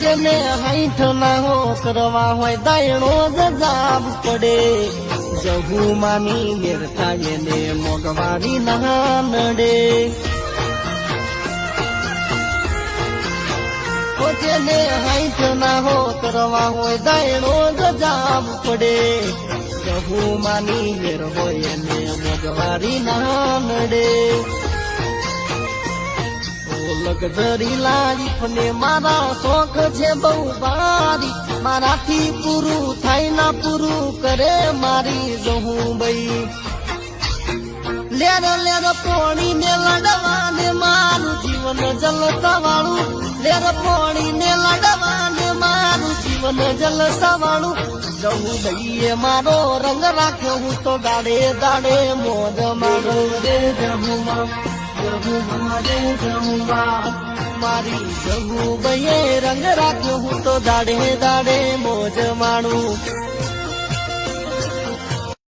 જેને હાઈઠ ના હો કરવા હોય દાયણો જજાબ પડે જહુ માની મેર થાય ને મોગવારી ના નડે જેને હાઈઠ ના હો કરવા હોય દાયણો જજાબ પડે જહુ માની મેર હોય ને મોગવારી ના નડે લગઝરી લાઈફ ને મારા શોખ છે બહુ બારી મારાથી પૂરું થાય ના પૂરું કરે મારી જહું ભાઈ લેર લેર પોણી ને લડવા ને મારું જીવન જલસા વાળું લેર પોણી ને લડવા ને મારું જીવન જલસા વાળું જહું દઈએ મારો રંગ રાખ્યો હું તો દાડે દાડે મોજ મારો રે જહુમાં મારી જહુ ભાઈએ રંગ રાખ્યો હું તો દાડે દાડે મોજ માણું